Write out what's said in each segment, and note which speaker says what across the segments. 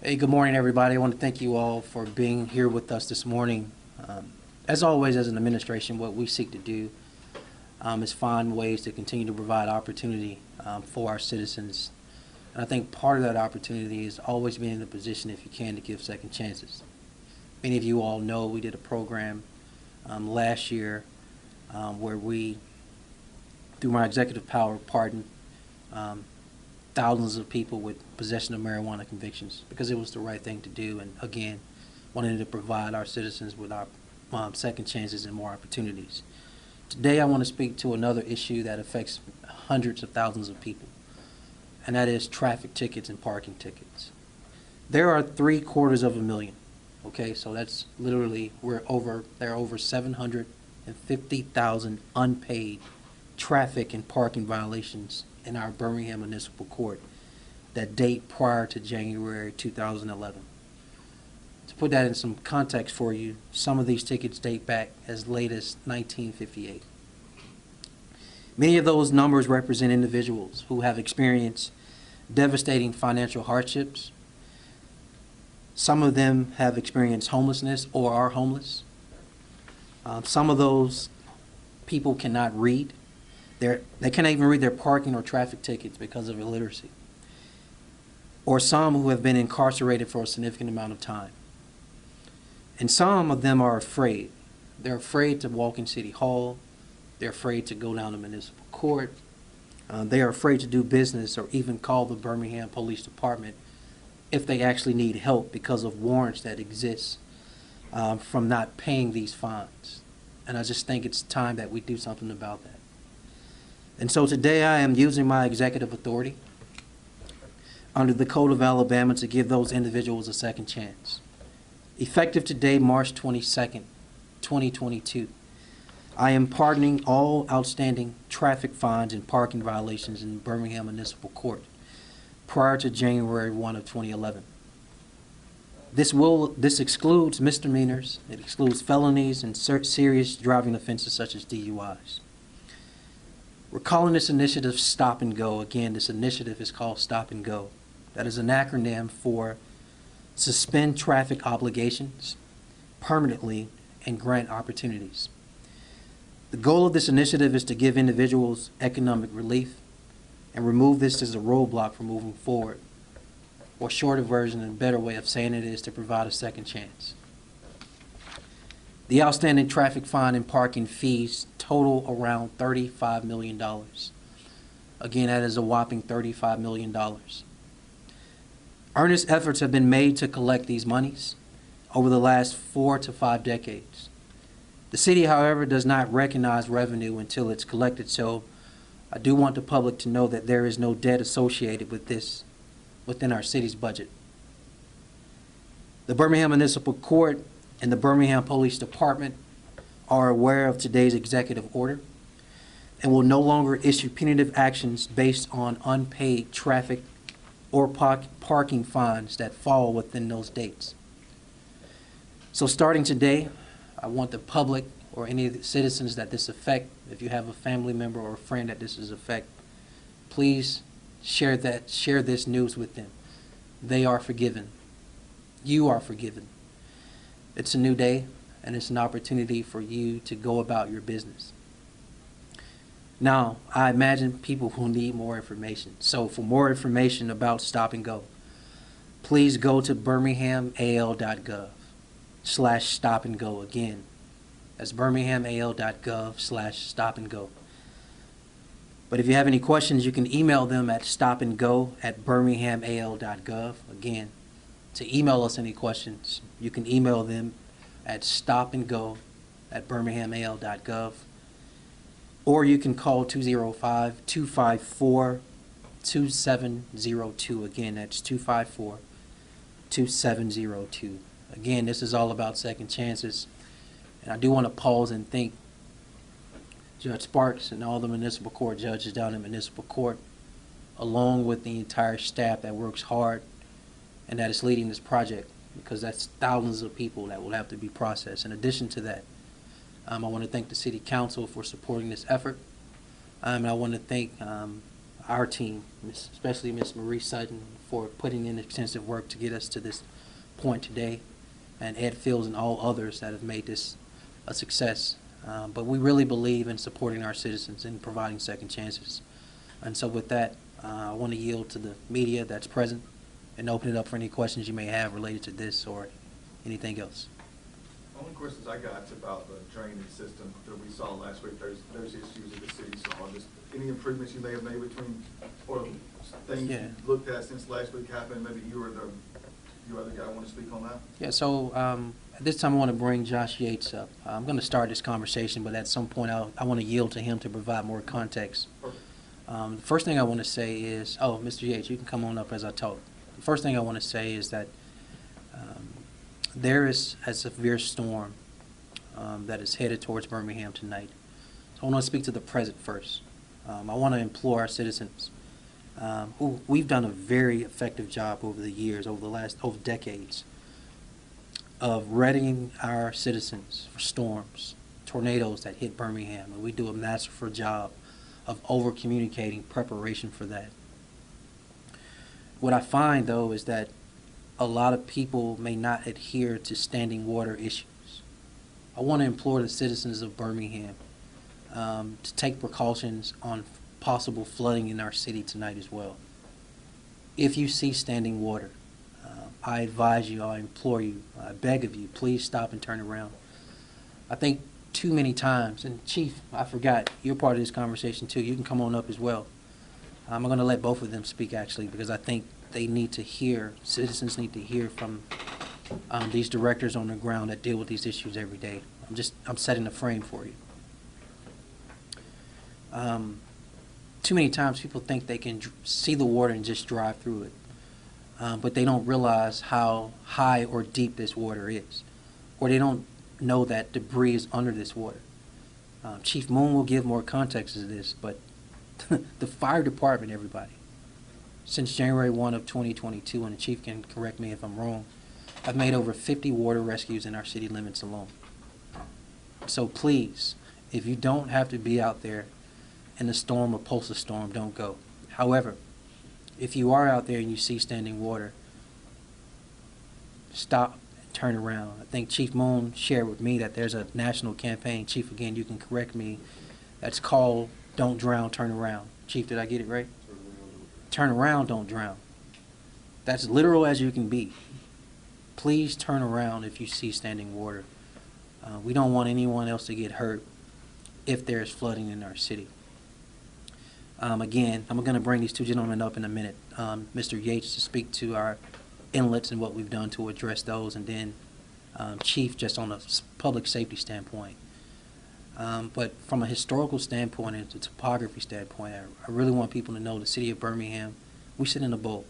Speaker 1: Hey, good morning, everybody. I want to thank you all for being here with us this morning. As always, as an administration, what we seek to do is find ways to continue to provide opportunity for our citizens. And I think part of that opportunity is always being in a position, if you can, to give second chances. Many of you all know we did a program last year where we, through my executive power, pardoned thousands of people with possession of marijuana convictions because it was the right thing to do, and again, wanted to provide our citizens with our second chances and more opportunities. Today I want to speak to another issue that affects hundreds of thousands of people, and that is traffic tickets and parking tickets. There are 750,000. Okay, so that's literally, there are over 750,000 unpaid traffic and parking violations in our Birmingham Municipal Court that date prior to January 2011. To put that in some context for you, some of these tickets date back as late as 1958. Many of those numbers represent individuals who have experienced devastating financial hardships. Some of them have experienced homelessness or are homeless. Some of those people cannot read. They can't even read their parking or traffic tickets because of illiteracy. Or some who have been incarcerated for a significant amount of time. And some of them are afraid. They're afraid to walk in City Hall. They're afraid to go down to municipal court. They are afraid to do business or even call the Birmingham Police Department if they actually need help because of warrants that exist from not paying these fines. And I just think it's time that we do something about that. And so today I am using my executive authority under the Code of Alabama to give those individuals a second chance. Effective today, March 22nd, 2022, I am pardoning all outstanding traffic fines and parking violations in Birmingham Municipal Court prior to January 1 of 2011. This excludes misdemeanors, it excludes felonies and serious driving offenses such as DUIs. We're calling this initiative Stop and Go. Again, this initiative is called Stop and Go. That is an acronym for Suspend Traffic Obligations Permanently and Grant Opportunities. The goal of this initiative is to give individuals economic relief and remove this as a roadblock for moving forward. Or shorter version and a better way of saying it is to provide a second chance. The outstanding traffic fine and parking fees total around $35 million. Again, that is a whopping $35 million. Earnest efforts have been made to collect these monies over the last 4 to 5 decades. The city, however, does not recognize revenue until it's collected, so I do want the public to know that there is no debt associated with this within our city's budget. The Birmingham Municipal Court and the Birmingham Police Department are aware of today's executive order and will no longer issue punitive actions based on unpaid traffic or parking fines that fall within those dates. So starting today, I want the public or any of the citizens that this affect, if you have a family member or a friend that this is affect, please share this news with them. They are forgiven. You are forgiven. It's a new day, and it's an opportunity for you to go about your business. Now, I imagine people will need more information. So for more information about Stop and Go, please go to birminghamal.gov/stop and go. Again, that's birminghamal.gov/stop and go. But if you have any questions, you can email them at stopandgo@birminghamal.gov. Again, to email us any questions, you can email them at stopandgo@birminghamal.gov, or you can call 205-254-2702. Again, that's 254-2702. Again, this is all about second chances, and I do want to pause and thank Judge Sparks and all the municipal court judges down in municipal court, along with the entire staff that works hard and that is leading this project, because that's thousands of people that will have to be processed. In addition to that, I want to thank the City Council for supporting this effort, and I want to thank our team, especially Miss Marie Sutton, for putting in extensive work to get us to this point today, and Ed Fields and all others that have made this a success. But we really believe in supporting our citizens and providing second chances. And so with that, I want to yield to the media that's present and open it up for any questions you may have related to this or anything else.
Speaker 2: The only questions I got is about the drainage system that we saw last week. There's issues that the city saw. Just any improvements you may have made between, or things you looked at since last week happened. Maybe you or your other guy want to speak on that?
Speaker 1: Yeah, so at this time I want to bring Josh Yates up. I'm going to start this conversation, but at some point I want to yield to him to provide more context. The first thing I want to say is, Mr. Yates, you can come on up as I talk. The first thing I want to say is that there is a severe storm that is headed towards Birmingham tonight. So I want to speak to the present first. I want to implore our citizens who we've done a very effective job over the years, over decades, of readying our citizens for storms, tornadoes that hit Birmingham, and we do a masterful job of over-communicating preparation for that. What I find, though, is that a lot of people may not adhere to standing water issues. I want to implore the citizens of Birmingham to take precautions on possible flooding in our city tonight as well. If you see standing water, I advise you, I implore you, I beg of you, please stop and turn around. I think too many times, and Chief, I forgot, you're part of this conversation too. You can come on up as well. I'm going to let both of them speak actually, because I think they need to hear, citizens need to hear from these directors on the ground that deal with these issues every day. I'm setting the frame for you. Too many times people think they can see the water and just drive through it, but they don't realize how high or deep this water is, or they don't know that debris is under this water. Chief Moon will give more context to this, but the fire department, everybody, since January 1 of 2022, and the Chief can correct me if I'm wrong, I've made over 50 water rescues in our city limits alone. So please, if you don't have to be out there in a storm or post a storm, don't go. However, if you are out there and you see standing water, stop and turn around. I think Chief Moon shared with me that there's a national campaign. Chief, again, you can correct me. That's called Don't Drown, Turn Around. Chief, did I get it right? Turn around, don't drown. That's literal as you can be. Please turn around if you see standing water. We don't want anyone else to get hurt if there's flooding in our city. Again, I'm going to bring these two gentlemen up in a minute. Mr. Yates to speak to our inlets and what we've done to address those, and then Chief just on a public safety standpoint. But from a historical standpoint and a topography standpoint, I really want people to know the city of Birmingham, we sit in a bowl.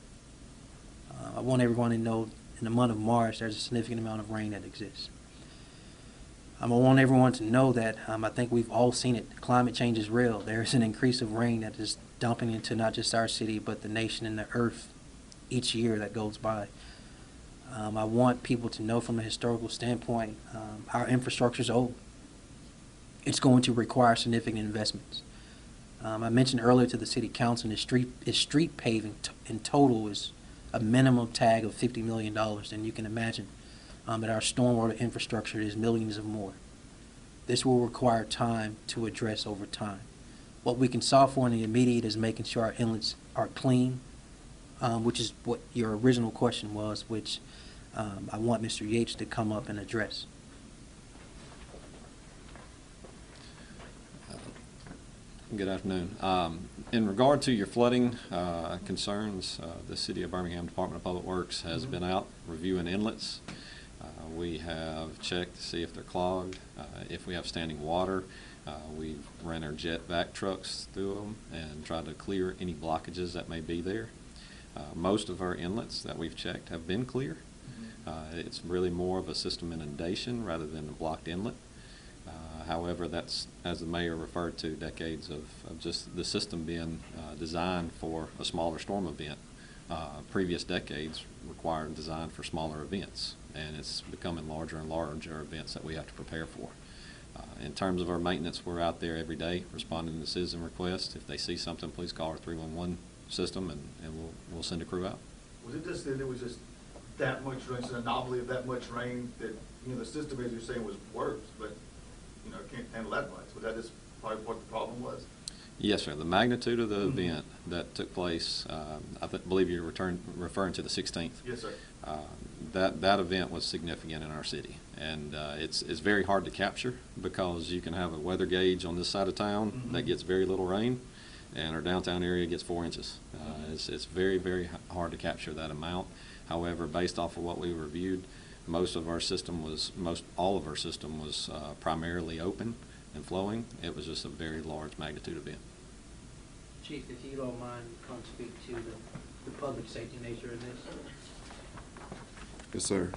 Speaker 1: I want everyone to know in the month of March there's a significant amount of rain that exists. I want everyone to know that I think we've all seen it. Climate change is real. There's an increase of rain that is dumping into not just our city, but the nation and the earth each year that goes by. I want people to know from a historical standpoint, our infrastructure is old. It's going to require significant investments. I mentioned earlier to the City Council, street paving in total is a minimum tag of $50 million, and you can imagine that our stormwater infrastructure is millions of more. This will require time to address over time. What we can solve for in the immediate is making sure our inlets are clean, which is what your original question was, which I want Mr. Yates to come up and address.
Speaker 3: Good afternoon. In regard to your flooding concerns, the City of Birmingham Department of Public Works has been out reviewing inlets. We have checked to see if they're clogged. If we have standing water, we ran our jet vac trucks through them and tried to clear any blockages that may be there. Most of our inlets that we've checked have been clear. It's really more of a system inundation rather than a blocked inlet. However, that's, as the mayor referred to, decades of just the system being designed for a smaller storm event. Previous decades required design for smaller events, and it's becoming larger and larger events that we have to prepare for. In terms of our maintenance, we're out there every day responding to citizen requests. If they see something, please call our 311 system, and we'll send a crew out.
Speaker 2: Was it just that it was just that much rain, it's an anomaly of that much rain that, you know, the system, as you're saying, was worse, but, you know, can't handle that much? Was that just probably what the problem was?
Speaker 3: Yes, sir. The magnitude of the event that took place, believe you're referring to the 16th.
Speaker 2: Yes, sir.
Speaker 3: That event was significant in our city, and it's very hard to capture because you can have a weather gauge on this side of town that gets very little rain, and our downtown area gets 4 inches. It's very, very hard to capture that amount. However, based off of what we reviewed, all of our system was primarily open and flowing. It was just a very large magnitude event.
Speaker 1: Chief, if you don't mind, come speak to the public safety nature of this.
Speaker 4: Yes, sir.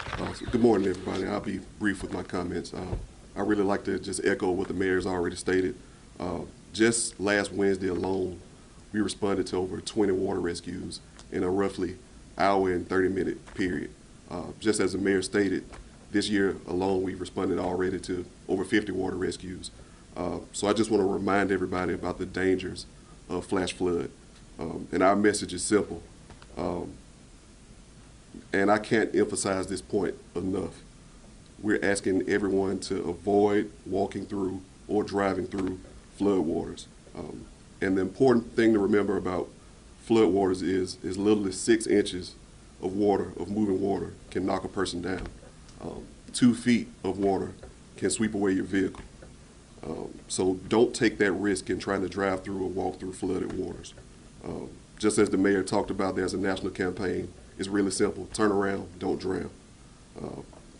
Speaker 4: Good morning, everybody. I'll be brief with my comments. I really like to just echo what the mayor's already stated. Just last Wednesday alone, we responded to over 20 water rescues in a roughly hour and 30-minute period. Just as the mayor stated, this year alone, we've responded already to over 50 water rescues. So I just want to remind everybody about the dangers of flash flood. And our message is simple. And I can't emphasize this point enough. We're asking everyone to avoid walking through or driving through floodwaters. And the important thing to remember about floodwaters is as little as 6 inches of water, of moving water, can knock a person down. 2 feet of water can sweep away your vehicle. So don't take that risk in trying to drive through or walk through flooded waters. Just as the mayor talked about, there's a national campaign. It's really simple. Turn around, don't drown.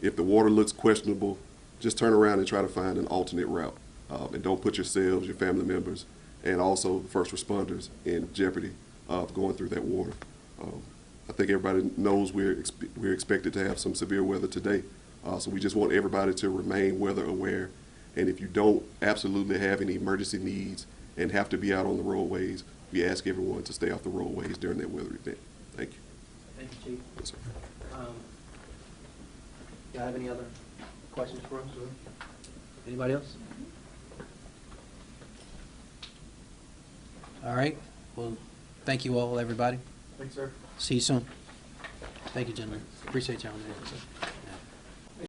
Speaker 4: If the water looks questionable, just turn around and try to find an alternate route. And don't put yourselves, your family members, and also first responders in jeopardy of going through that water. I think everybody knows we're expected to have some severe weather today. So we just want everybody to remain weather aware. And if you don't absolutely have any emergency needs and have to be out on the roadways, we ask everyone to stay off the roadways during that weather event. Thank you.
Speaker 1: Thank you, Chief.
Speaker 4: Yes, sir.
Speaker 1: Do you have any other questions for us? Anybody else? All right. Well, thank you all, everybody.
Speaker 2: Thanks, sir.
Speaker 1: See you soon. Thank you, gentlemen. Appreciate y'all.